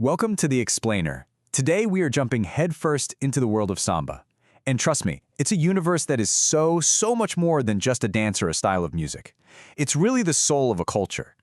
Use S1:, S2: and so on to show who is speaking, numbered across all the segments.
S1: Welcome to The Explainer. Today we are jumping headfirst into the world of samba. And trust me, it's a universe that is so much more than just a dance or a style of music. It's really the soul of a culture.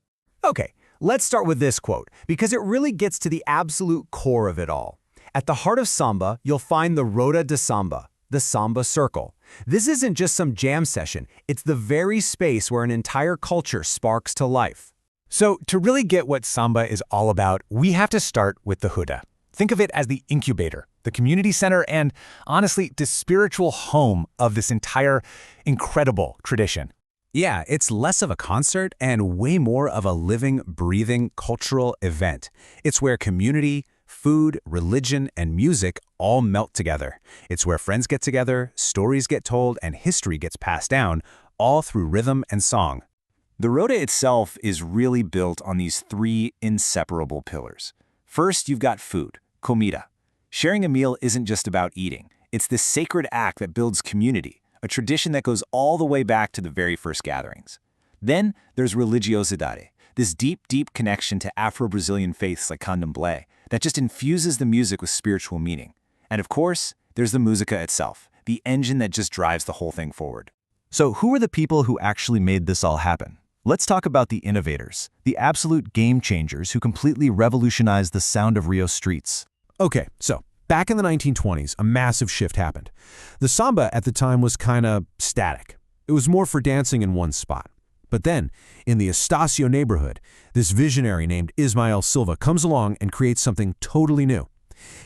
S2: Okay, let's start with this quote, because it really gets to the absolute core of it all. At the heart of samba, you'll find the Roda de Samba, the samba circle. This isn't just some jam session, it's the very space where an entire culture sparks to life. So, to really get what samba is all about, we have to start with the Huda. Think of it as the incubator, the community center, and honestly, the spiritual home of this entire incredible tradition. Yeah, it's less of a concert and way more of a living, breathing cultural event. It's where community, food, religion, and music all melt together. It's where friends get together, stories get told, and history gets passed down, all through rhythm and song.
S3: The Roda itself is really built on these three inseparable pillars. First, you've got food, comida. Sharing a meal isn't just about eating. It's this sacred act that builds community, a tradition that goes all the way back to the very first gatherings. Then there's religiosidade, this deep connection to Afro-Brazilian faiths like candomblé that just infuses the music with spiritual meaning. And of course, there's the música itself, the engine that just drives the whole thing forward.
S4: So who are the people who actually made this all happen? Let's talk about the innovators, the absolute game changers who completely revolutionized the sound of Rio streets.
S5: Okay, so back in the 1920s, a massive shift happened. The samba at the time was kind of static. It was more for dancing in one spot. But then, in the Estacio neighborhood, this visionary named Ismael Silva comes along and creates something totally new.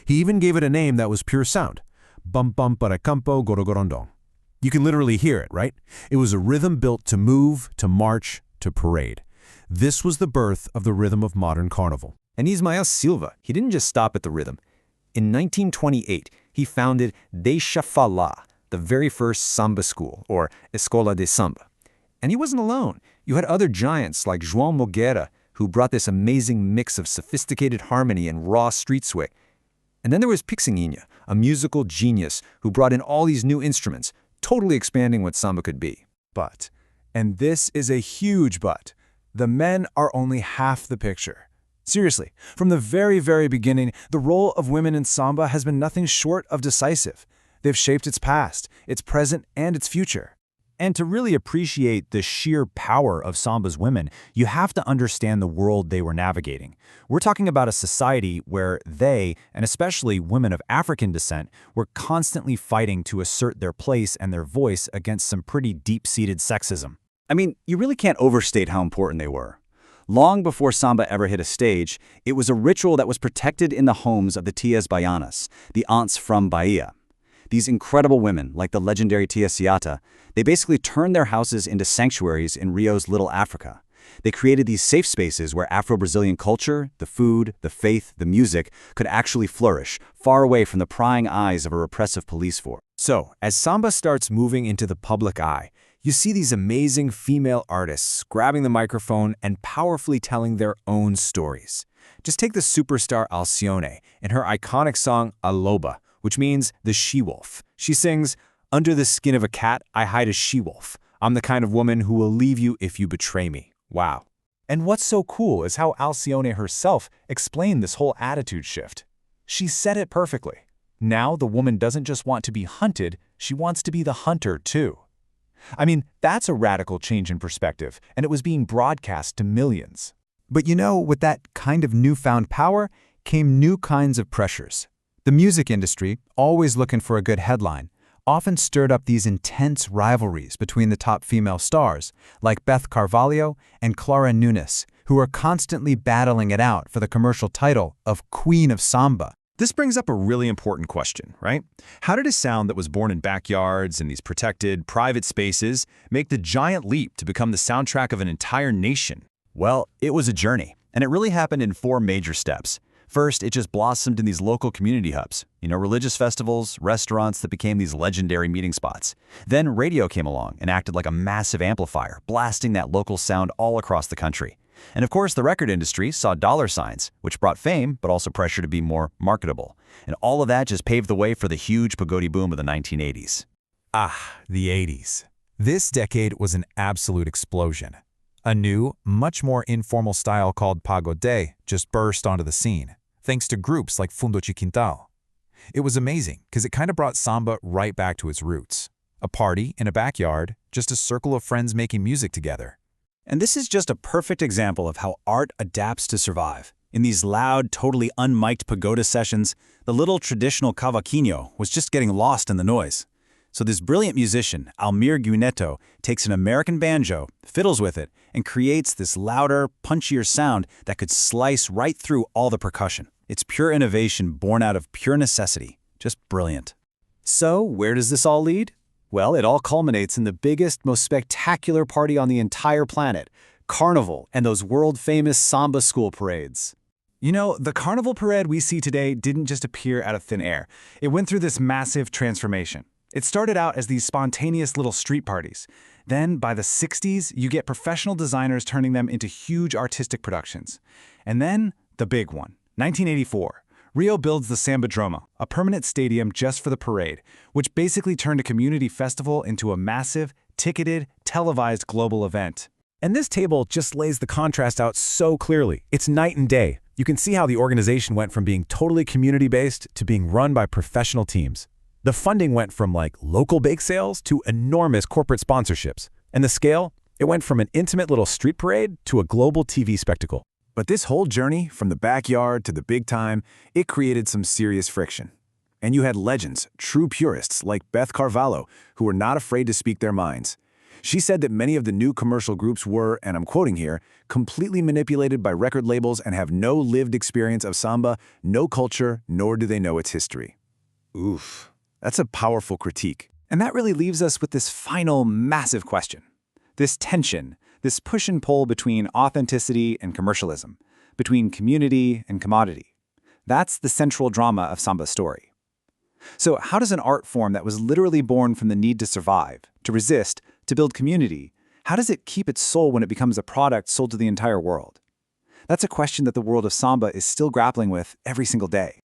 S5: He even gave it a name that was pure sound. Bum bum para campo gorogorondong. You can literally hear it, right? It was a rhythm built to move, to march, to parade. This was the birth of the rhythm of modern carnival.
S6: And Ismael Silva, he didn't just stop at the rhythm. In 1928, he founded Deixa Falar, the very first samba school, or Escola de Samba. And he wasn't alone. You had other giants like João Nogueira, who brought this amazing mix of sophisticated harmony and raw street swing. And then there was Pixinguinha, a musical genius who brought in all these new instruments, totally expanding what samba could be.
S1: But, and this is a huge but, the men are only half the picture. Seriously, from the very beginning, the role of women in samba has been nothing short of decisive. They've shaped its past, its present, and its future.
S4: And to really appreciate the sheer power of samba's women, you have to understand the world they were navigating. We're talking about a society where they, and especially women of African descent, were constantly fighting to assert their place and their voice against some pretty deep-seated sexism.
S3: I mean, you really can't overstate how important they were. Long before samba ever hit a stage, it was a ritual that was protected in the homes of the tias baianas, the aunts from Bahia. These incredible women, like the legendary Tia Ciata, they basically turned their houses into sanctuaries in Rio's Little Africa. They created these safe spaces where Afro-Brazilian culture, the food, the faith, the music could actually flourish, far away from the prying eyes of a repressive police force.
S1: So, as samba starts moving into the public eye, you see these amazing female artists grabbing the microphone and powerfully telling their own stories. Just take the superstar Alcione and her iconic song A Loba, which means the she-wolf. She sings, "Under the skin of a cat, I hide a she-wolf. I'm the kind of woman who will leave you if you betray me." Wow. And what's so cool is how Alcione herself explained this whole attitude shift. She said it perfectly. Now the woman doesn't just want to be hunted, she wants to be the hunter too. I mean, that's a radical change in perspective, and it was being broadcast to millions.
S2: But you know, with that kind of newfound power came new kinds of pressures. The music industry, always looking for a good headline, often stirred up these intense rivalries between the top female stars, like Beth Carvalho and Clara Nunes, who are constantly battling it out for the commercial title of Queen of Samba.
S7: This brings up a really important question, right? How did a sound that was born in backyards and these protected, private spaces make the giant leap to become the soundtrack of an entire nation?
S4: Well, it was a journey, and it really happened in 4 major steps. First, it just blossomed in these local community hubs, religious festivals, restaurants that became these legendary meeting spots. Then radio came along and acted like a massive amplifier, blasting that local sound all across the country. And of course, the record industry saw dollar signs, which brought fame, but also pressure to be more marketable. And all of that just paved the way for the huge pagode boom of the 1980s.
S5: The 80s. This decade was an absolute explosion. A new, much more informal style called pagode just burst onto the scene.
S8: thanks to groups like Fundo de Quintal. It was amazing because it kind of brought samba right back to its roots. A party in a backyard, just a circle of friends making music together.
S3: And this is just a perfect example of how art adapts to survive. In these loud, totally unmiked pagoda sessions, the little traditional cavaquinho was just getting lost in the noise. So this brilliant musician, Almir Guineto, takes an American banjo, fiddles with it, and creates this louder, punchier sound that could slice right through all the percussion. It's pure innovation born out of pure necessity. Just brilliant. So, where does this all lead? Well, it all culminates in the biggest, most spectacular party on the entire planet, Carnival and those world-famous samba school parades. You know, the Carnival parade we see today didn't just appear out of thin air. It went through this massive transformation. It started out as these spontaneous little street parties. Then, by the 60s, you get professional designers turning them into huge artistic productions. And then, the big one, 1984. Rio builds the Sambadroma, a permanent stadium just for the parade, which basically turned a community festival into a massive, ticketed, televised global event.
S5: And this table just lays the contrast out so clearly. It's night and day. You can see how the organization went from being totally community-based to being run by professional teams. The funding went from local bake sales to enormous corporate sponsorships. And the scale? It went from an intimate little street parade to a global TV spectacle.
S1: But this whole journey, from the backyard to the big time, it created some serious friction. And you had legends, true purists like Beth Carvalho, who were not afraid to speak their minds. She said that many of the new commercial groups were, and I'm quoting here, completely manipulated by record labels and have no lived experience of samba, no culture, nor do they know its history. Oof, that's a powerful critique.
S3: And that really leaves us with this final massive question. This tension, this push and pull between authenticity and commercialism, between community and commodity. That's the central drama of samba's story. So how does an art form that was literally born from the need to survive, to resist, to build community, how does it keep its soul when it becomes a product sold to the entire world? That's a question that the world of samba is still grappling with every single day.